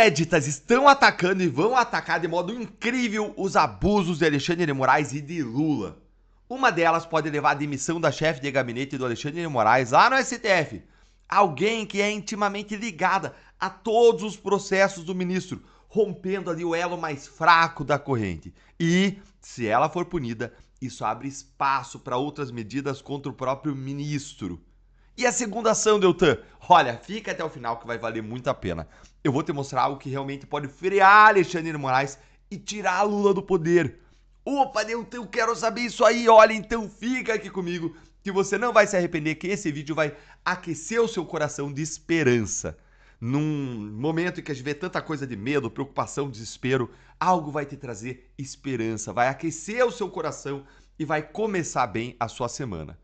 Éditas estão atacando e vão atacar de modo incrível os abusos de Alexandre de Moraes e de Lula. Uma delas pode levar à demissão da chefe de gabinete do Alexandre de Moraes lá no STF. Alguém que é intimamente ligada a todos os processos do ministro, rompendo ali o elo mais fraco da corrente. E, se ela for punida, isso abre espaço para outras medidas contra o próprio ministro. E a segunda ação, Deltan? Olha, fica até o final que vai valer muito a pena. Eu vou te mostrar algo que realmente pode frear Alexandre de Moraes e tirar Lula do poder. Opa, Deltan, eu quero saber isso aí. Olha, então fica aqui comigo que você não vai se arrepender, que esse vídeo vai aquecer o seu coração de esperança. Num momento em que a gente vê tanta coisa de medo, preocupação, desespero, algo vai te trazer esperança, vai aquecer o seu coração e vai começar bem a sua semana.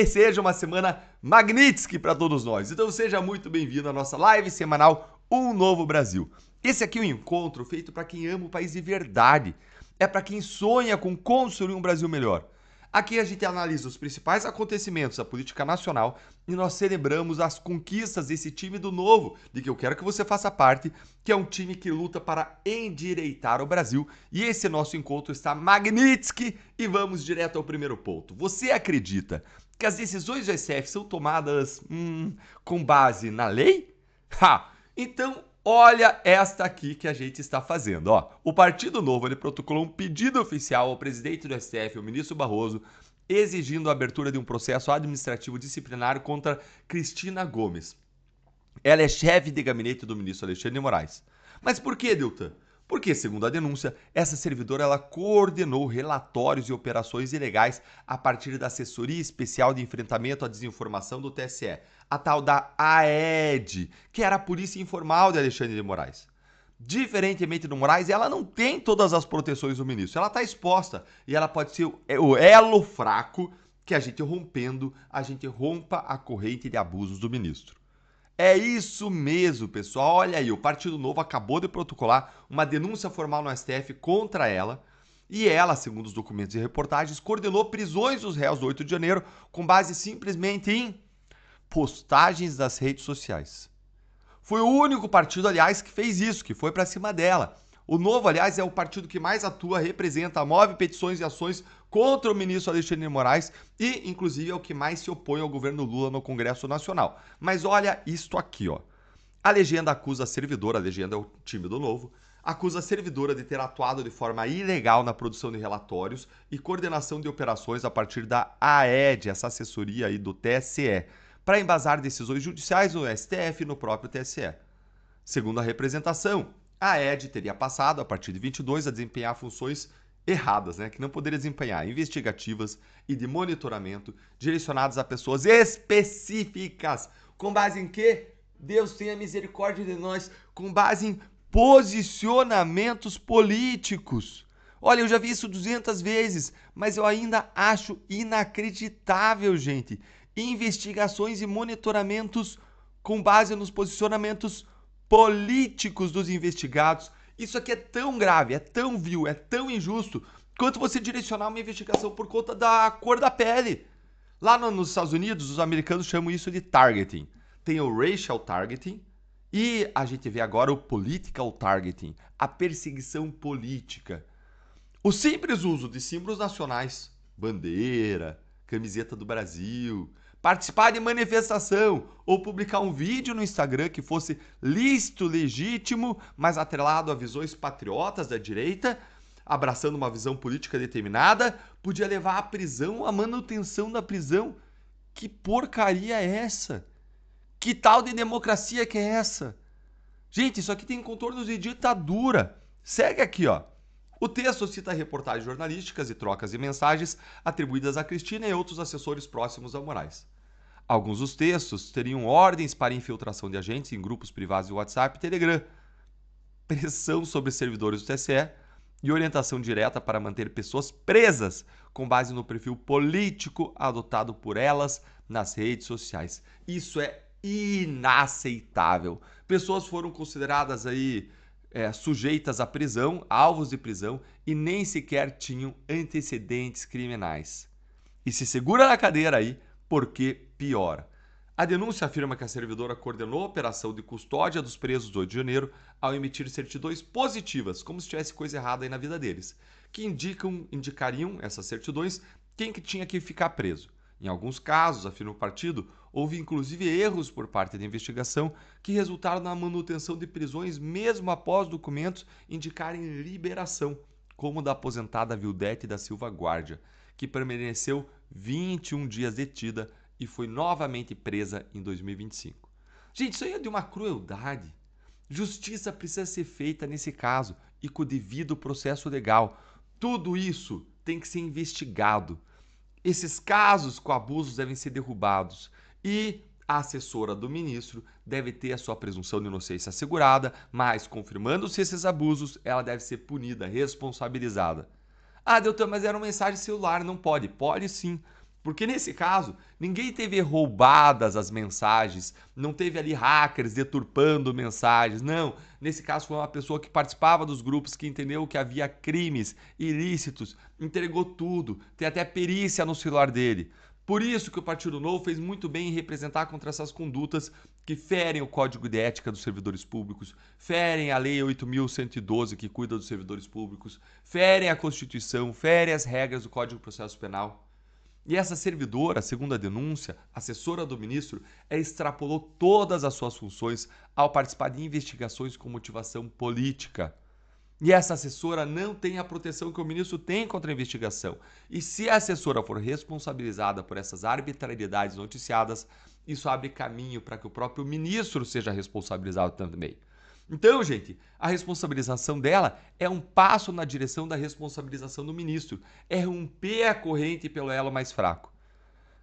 Seja uma semana magnífica para todos nós. Então seja muito bem-vindo à nossa live semanal Um Novo Brasil. Esse aqui é um encontro feito para quem ama o país de verdade. É para quem sonha com construir um Brasil melhor. Aqui a gente analisa os principais acontecimentos da política nacional e nós celebramos as conquistas desse time do novo, de que eu quero que você faça parte, que é um time que luta para endireitar o Brasil. E esse nosso encontro está magnífico e vamos direto ao primeiro ponto. Você acredita que as decisões do STF são tomadas com base na lei? Então olha esta aqui que a gente está fazendo. O Partido Novo ele protocolou um pedido oficial ao presidente do STF, o ministro Barroso, exigindo a abertura de um processo administrativo disciplinar contra Cristina Gomes. Ela é chefe de gabinete do ministro Alexandre de Moraes. Mas por que, Deltan? Porque, segundo a denúncia, essa servidora ela coordenou relatórios e operações ilegais a partir da Assessoria Especial de Enfrentamento à Desinformação do TSE, a tal da AED, que era a polícia informal de Alexandre de Moraes. Diferentemente do Moraes, ela não tem todas as proteções do ministro, ela está exposta e ela pode ser o elo fraco que a gente rompendo, a gente rompa a corrente de abusos do ministro. É isso mesmo, pessoal. Olha aí, o Partido Novo acabou de protocolar uma denúncia formal no STF contra ela. E ela, segundo os documentos e reportagens, coordenou prisões dos réus do 8 de janeiro com base simplesmente em postagens das redes sociais. Foi o único partido, aliás, que fez isso, que foi para cima dela. O Novo, aliás, é o partido que mais atua, representa, move petições e ações contra o ministro Alexandre de Moraes e, inclusive, é o que mais se opõe ao governo Lula no Congresso Nacional. Mas olha isto aqui, ó. A legenda acusa a servidora, a legenda é o time do Novo, acusa a servidora de ter atuado de forma ilegal na produção de relatórios e coordenação de operações a partir da AED, essa assessoria aí do TSE, para embasar decisões judiciais no STF e no próprio TSE. Segundo a representação, a AED teria passado, a partir de 22, a desempenhar funções erradas, que não poderia desempenhar, investigativas e de monitoramento direcionadas a pessoas específicas. Com base em quê? Deus tenha misericórdia de nós. Com base em posicionamentos políticos. Olha, eu já vi isso 200 vezes, mas eu ainda acho inacreditável, gente. Investigações e monitoramentos com base nos posicionamentos políticos dos investigados. Isso aqui é tão grave, é tão vil, é tão injusto quanto você direcionar uma investigação por conta da cor da pele. Lá nos Estados Unidos, os americanos chamam isso de targeting. Tem o racial targeting e a gente vê agora o political targeting, a perseguição política. O simples uso de símbolos nacionais, bandeira, camiseta do Brasil, participar de manifestação ou publicar um vídeo no Instagram que fosse lícito, legítimo, mas atrelado a visões patriotas da direita, abraçando uma visão política determinada, podia levar à prisão, à manutenção da prisão. Que porcaria é essa? Que tal de democracia que é essa? Gente, isso aqui tem contornos de ditadura. Segue aqui, ó. O texto cita reportagens jornalísticas e trocas de mensagens atribuídas a Cristina e outros assessores próximos a Moraes. Alguns dos textos teriam ordens para infiltração de agentes em grupos privados de WhatsApp e Telegram, pressão sobre servidores do TSE e orientação direta para manter pessoas presas com base no perfil político adotado por elas nas redes sociais. Isso é inaceitável. Pessoas foram consideradas aí sujeitas à prisão, alvos de prisão, e nem sequer tinham antecedentes criminais. E se segura na cadeira aí, porque piora. A denúncia afirma que a servidora coordenou a operação de custódia dos presos do 8 de janeiro ao emitir certidões positivas, como se tivesse coisa errada aí na vida deles, que indicariam essas certidões quem que tinha que ficar preso. Em alguns casos, afirma o partido, houve inclusive erros por parte da investigação que resultaram na manutenção de prisões mesmo após documentos indicarem liberação, como o da aposentada Vildete da Silva Guardia, que permaneceu 21 dias detida e foi novamente presa em 2025. Gente, isso aí é de uma crueldade. Justiça precisa ser feita nesse caso e com o devido processo legal. Tudo isso tem que ser investigado. Esses casos com abusos devem ser derrubados e a assessora do ministro deve ter a sua presunção de inocência assegurada, mas confirmando-se esses abusos, ela deve ser punida, responsabilizada. Ah, Deltan, mas era uma mensagem celular, não pode. Pode sim. Porque nesse caso, ninguém teve roubadas as mensagens, não teve ali hackers deturpando mensagens, não. Nesse caso foi uma pessoa que participava dos grupos, que entendeu que havia crimes ilícitos, entregou tudo, tem até perícia no celular dele. Por isso que o Partido Novo fez muito bem em representar contra essas condutas que ferem o Código de Ética dos Servidores Públicos, ferem a Lei 8.112 que cuida dos servidores públicos, ferem a Constituição, ferem as regras do Código de Processo Penal. E essa servidora, segundo a denúncia, assessora do ministro, extrapolou todas as suas funções ao participar de investigações com motivação política. E essa assessora não tem a proteção que o ministro tem contra a investigação. E se a assessora for responsabilizada por essas arbitrariedades noticiadas, isso abre caminho para que o próprio ministro seja responsabilizado também. Então, gente, a responsabilização dela é um passo na direção da responsabilização do ministro. É romper a corrente pelo elo mais fraco.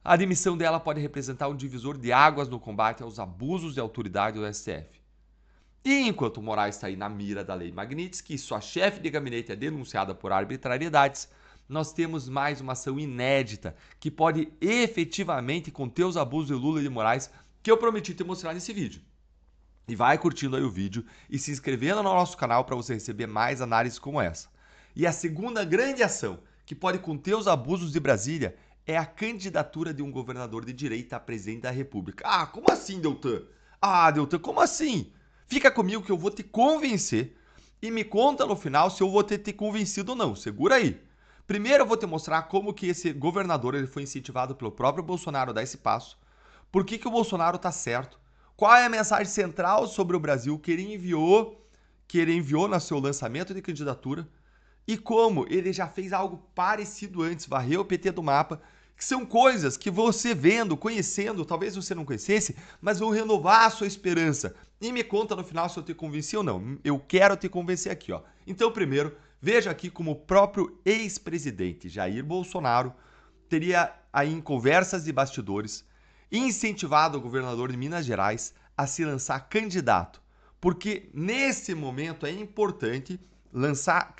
A demissão dela pode representar um divisor de águas no combate aos abusos de autoridade do STF. E enquanto o Moraes está aí na mira da Lei Magnitsky, sua chefe de gabinete é denunciada por arbitrariedades, nós temos mais uma ação inédita que pode efetivamente conter os abusos de Lula e de Moraes que eu prometi te mostrar nesse vídeo. E vai curtindo aí o vídeo e se inscrevendo no nosso canal para você receber mais análises como essa. E a segunda grande ação que pode conter os abusos de Brasília é a candidatura de um governador de direita a presidente da República. Ah, como assim, Deltan? Ah, Deltan, como assim? Fica comigo que eu vou te convencer e me conta no final se eu vou ter te convencido ou não. Segura aí. Primeiro eu vou te mostrar como que esse governador ele foi incentivado pelo próprio Bolsonaro a dar esse passo. Por que o Bolsonaro está certo? Qual é a mensagem central sobre o Brasil que ele enviou no seu lançamento de candidatura e como ele já fez algo parecido antes, varreu o PT do mapa, que são coisas que você vendo, conhecendo, talvez você não conhecesse, mas vão renovar a sua esperança. E me conta no final se eu te convenci ou não. Eu quero te convencer aqui, ó. Então, primeiro, veja aqui como o próprio ex-presidente Jair Bolsonaro teria aí em conversas de bastidores incentivado o governador de Minas Gerais a se lançar candidato, porque nesse momento é importante lançar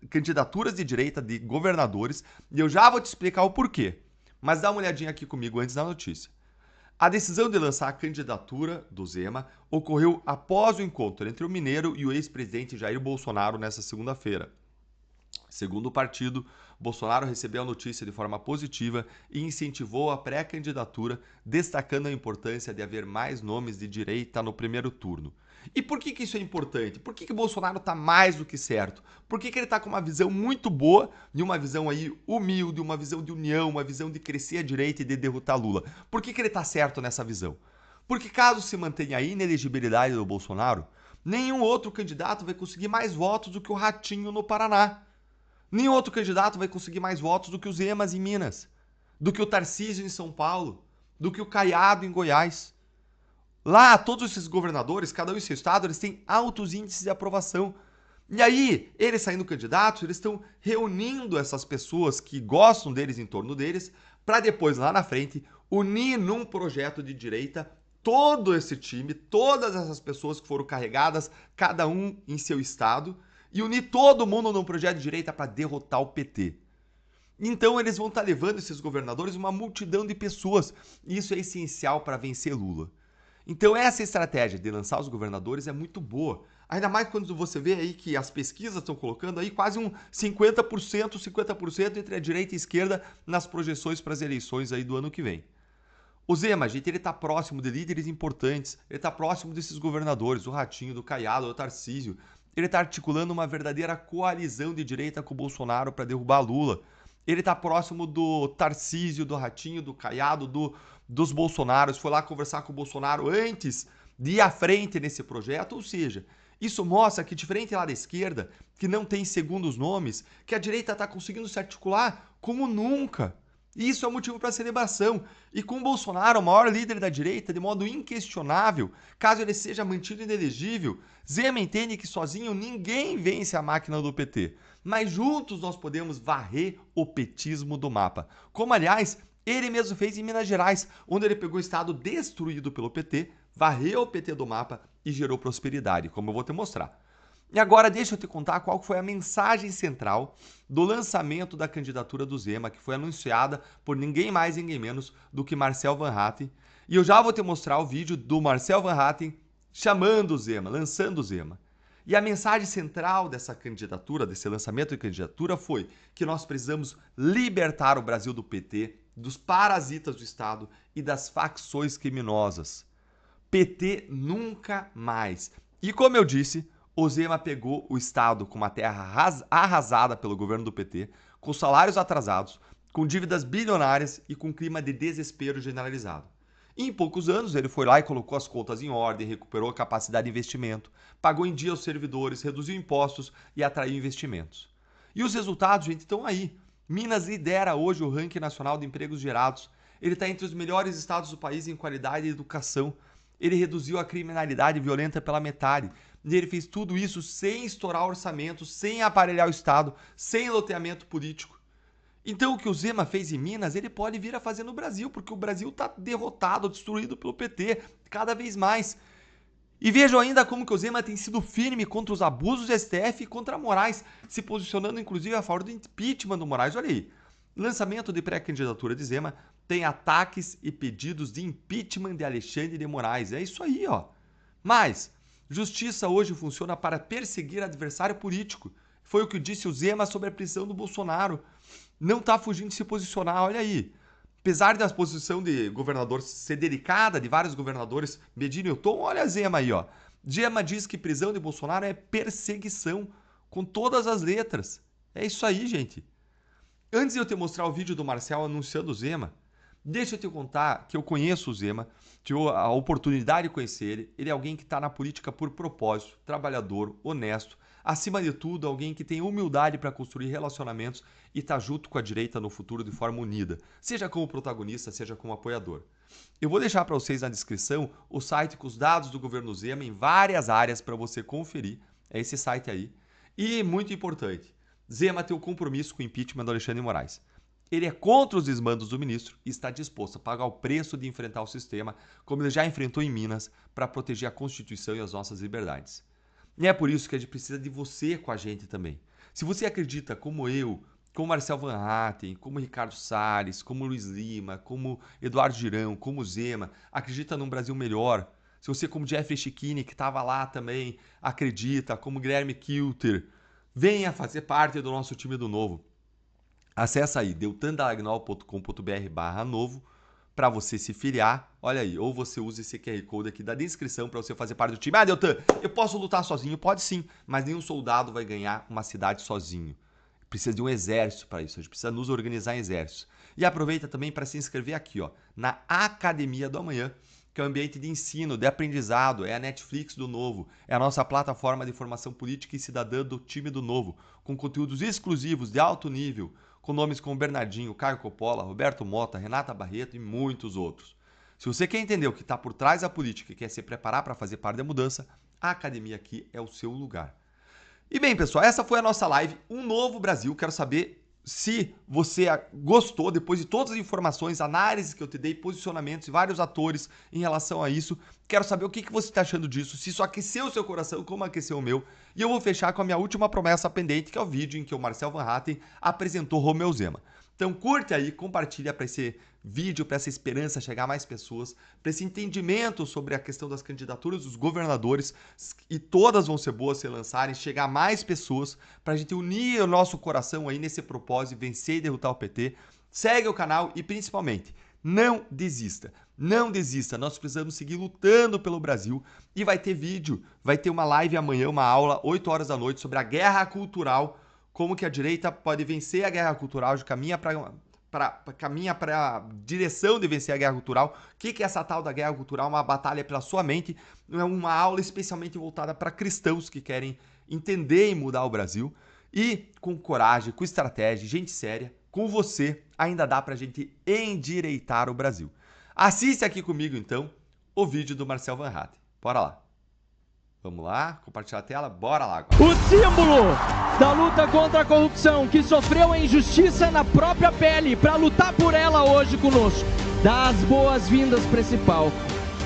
candidaturas de direita de governadores, e eu já vou te explicar o porquê. Mas dá uma olhadinha aqui comigo antes da notícia. A decisão de lançar a candidatura do Zema ocorreu após o encontro entre o mineiro e o ex-presidente Jair Bolsonaro nesta segunda-feira. Segundo o partido, Bolsonaro recebeu a notícia de forma positiva e incentivou a pré-candidatura, destacando a importância de haver mais nomes de direita no primeiro turno. E por que isso é importante? Por que Bolsonaro está mais do que certo? Por que ele está com uma visão muito boa, de uma visão aí humilde, uma visão de união, uma visão de crescer a direita e de derrotar Lula? Por que ele está certo nessa visão? Porque caso se mantenha a inelegibilidade do Bolsonaro, nenhum outro candidato vai conseguir mais votos do que o Ratinho no Paraná. Nenhum outro candidato vai conseguir mais votos do que o Zemas em Minas, do que o Tarcísio em São Paulo, do que o Caiado em Goiás. Lá, todos esses governadores, cada um em seu estado, eles têm altos índices de aprovação. E aí, eles saindo candidatos, eles estão reunindo essas pessoas que gostam deles em torno deles, para depois, lá na frente, unir num projeto de direita todo esse time, todas essas pessoas que foram carregadas, cada um em seu estado, e unir todo mundo num projeto de direita para derrotar o PT. Então eles vão estar levando esses governadores uma multidão de pessoas. E isso é essencial para vencer Lula. Então essa estratégia de lançar os governadores é muito boa. Ainda mais quando você vê aí que as pesquisas estão colocando aí quase um 50% entre a direita e a esquerda nas projeções para as eleições aí do ano que vem. O Zema, gente, ele tá próximo de líderes importantes, ele tá próximo desses governadores, do Ratinho, do Caiado, do Tarcísio. Ele tá articulando uma verdadeira coalizão de direita com o Bolsonaro para derrubar Lula. Ele tá próximo do Tarcísio, do Ratinho, do Caiado, dos Bolsonaros. Foi lá conversar com o Bolsonaro antes de ir à frente nesse projeto. Ou seja, isso mostra que, diferente lá da esquerda, que não tem segundos nomes, que a direita tá conseguindo se articular como nunca. Isso é um motivo para celebração. E com Bolsonaro, o maior líder da direita, de modo inquestionável, caso ele seja mantido inelegível, Zema entende que sozinho ninguém vence a máquina do PT. Mas juntos nós podemos varrer o petismo do mapa. Como, aliás, ele mesmo fez em Minas Gerais, onde ele pegou o estado destruído pelo PT, varreu o PT do mapa e gerou prosperidade, como eu vou te mostrar. E agora deixa eu te contar qual foi a mensagem central do lançamento da candidatura do Zema, que foi anunciada por ninguém mais, ninguém menos do que Marcel Van Hatten. E eu já vou te mostrar o vídeo do Marcel Van Hatten chamando o Zema, lançando o Zema. E a mensagem central dessa candidatura, desse lançamento de candidatura, foi que nós precisamos libertar o Brasil do PT, dos parasitas do Estado e das facções criminosas. PT nunca mais. E como eu disse, o Zema pegou o Estado com uma terra arrasada pelo governo do PT, com salários atrasados, com dívidas bilionárias e com clima de desespero generalizado. E em poucos anos ele foi lá e colocou as contas em ordem, recuperou a capacidade de investimento, pagou em dia os servidores, reduziu impostos e atraiu investimentos. E os resultados, gente, estão aí. Minas lidera hoje o ranking nacional de empregos gerados. Ele está entre os melhores estados do país em qualidade de educação. Ele reduziu a criminalidade violenta pela metade. E ele fez tudo isso sem estourar orçamento, sem aparelhar o Estado, sem loteamento político. Então o que o Zema fez em Minas, ele pode vir a fazer no Brasil, porque o Brasil está derrotado, destruído pelo PT, cada vez mais. E vejam ainda como que o Zema tem sido firme contra os abusos do STF e contra Moraes, se posicionando inclusive a favor do impeachment do Moraes. Olha aí, lançamento de pré-candidatura de Zema tem ataques e pedidos de impeachment de Alexandre de Moraes. É isso aí, ó. Mas justiça hoje funciona para perseguir adversário político. Foi o que disse o Zema sobre a prisão do Bolsonaro. Não está fugindo de se posicionar, olha aí. Apesar da posição de governador ser delicada, de vários governadores, Medina e o Tom, olha a Zema aí, ó. Zema diz que prisão de Bolsonaro é perseguição, com todas as letras. É isso aí, gente. Antes de eu te mostrar o vídeo do Marcel anunciando o Zema, deixa eu te contar que eu conheço o Zema, tive a oportunidade de conhecer ele. Ele é alguém que está na política por propósito, trabalhador, honesto. Acima de tudo, alguém que tem humildade para construir relacionamentos e estar junto com a direita no futuro de forma unida, seja como protagonista, seja como apoiador. Eu vou deixar para vocês na descrição o site com os dados do governo Zema em várias áreas para você conferir. É esse site aí. E muito importante, Zema tem um compromisso com o impeachment do Alexandre de Moraes. Ele é contra os desmandos do ministro e está disposto a pagar o preço de enfrentar o sistema, como ele já enfrentou em Minas, para proteger a Constituição e as nossas liberdades. E é por isso que a gente precisa de você com a gente também. Se você acredita, como eu, como Marcel Van Hatten, como Ricardo Salles, como Luiz Lima, como Eduardo Girão, como Zema, acredita num Brasil melhor. Se você, como Jeffrey Schickini, que estava lá também, acredita, como Guilherme Kilter, venha fazer parte do nosso time do Novo. Acesse aí deltandalagnol.com.br/novo para você se filiar. Olha aí, ou você usa esse QR Code aqui da descrição para você fazer parte do time. Ah, Deltan, eu posso lutar sozinho? Pode sim, mas nenhum soldado vai ganhar uma cidade sozinho. Precisa de um exército para isso, a gente precisa nos organizar em exércitos. E aproveita também para se inscrever aqui, ó, na Academia do Amanhã, que é um ambiente de ensino, de aprendizado, é a Netflix do Novo, é a nossa plataforma de formação política e cidadã do time do Novo, com conteúdos exclusivos de alto nível, com nomes como Bernardinho, Caio Coppola, Roberto Mota, Renata Barreto e muitos outros. Se você quer entender o que está por trás da política e quer se preparar para fazer parte da mudança, a academia aqui é o seu lugar. E bem, pessoal, essa foi a nossa live, Um Novo Brasil. Quero saber se você gostou, depois de todas as informações, análises que eu te dei, posicionamentos e vários atores em relação a isso. Quero saber o que você está achando disso, se isso aqueceu o seu coração, como aqueceu o meu. E eu vou fechar com a minha última promessa pendente, que é o vídeo em que o Marcel Van Hatten apresentou Romeu Zema. Então curte aí, compartilha para esse vídeo, para essa esperança chegar a mais pessoas, para esse entendimento sobre a questão das candidaturas dos governadores, e todas vão ser boas se lançarem, chegar a mais pessoas, para a gente unir o nosso coração aí nesse propósito, vencer e derrotar o PT. Segue o canal e principalmente, Não desista. Não desista. Nós precisamos seguir lutando pelo Brasil. E vai ter vídeo, vai ter uma live amanhã, uma aula, 8 horas da noite, sobre a guerra cultural. Como que a direita pode vencer a guerra cultural, caminha para a direção de vencer a guerra cultural. O que é essa tal da guerra cultural? Uma batalha pela sua mente. É uma aula especialmente voltada para cristãos que querem entender e mudar o Brasil. E com coragem, com estratégia, gente séria, com você, ainda dá pra gente endireitar o Brasil. Assiste aqui comigo, então, o vídeo do Marcel Van Hatten. Bora lá. Vamos lá, compartilhar a tela, bora lá agora. O símbolo da luta contra a corrupção, que sofreu a injustiça na própria pele, para lutar por ela hoje conosco. Dá as boas-vindas para esse palco,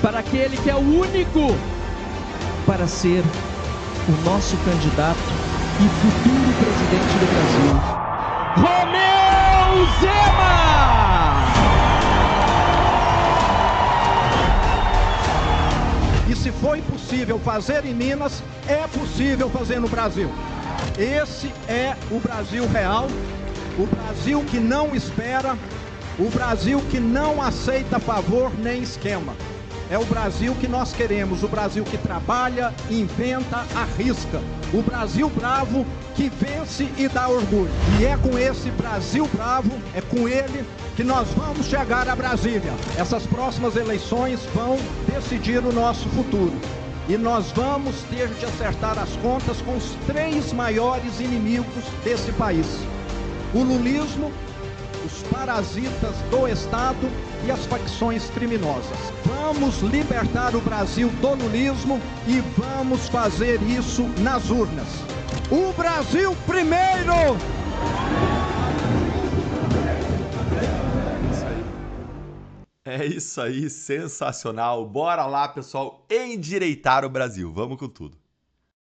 para aquele que é o único para ser o nosso candidato e futuro presidente do Brasil, Romeu Zema! E se foi possível fazer em Minas, é possível fazer no Brasil. Esse é o Brasil real, o Brasil que não espera, o Brasil que não aceita favor nem esquema. É o Brasil que nós queremos, o Brasil que trabalha, inventa, arrisca. O Brasil bravo que vence e dá orgulho. E é com esse Brasil bravo, é com ele que nós vamos chegar a Brasília. Essas próximas eleições vão decidir o nosso futuro. E nós vamos ter de acertar as contas com os 3 maiores inimigos desse país: o lulismo, os parasitas do Estado e as facções criminosas. Vamos libertar o Brasil do lulismo e vamos fazer isso nas urnas. O Brasil primeiro! É isso aí, sensacional. Bora lá, pessoal, endireitar o Brasil. Vamos com tudo.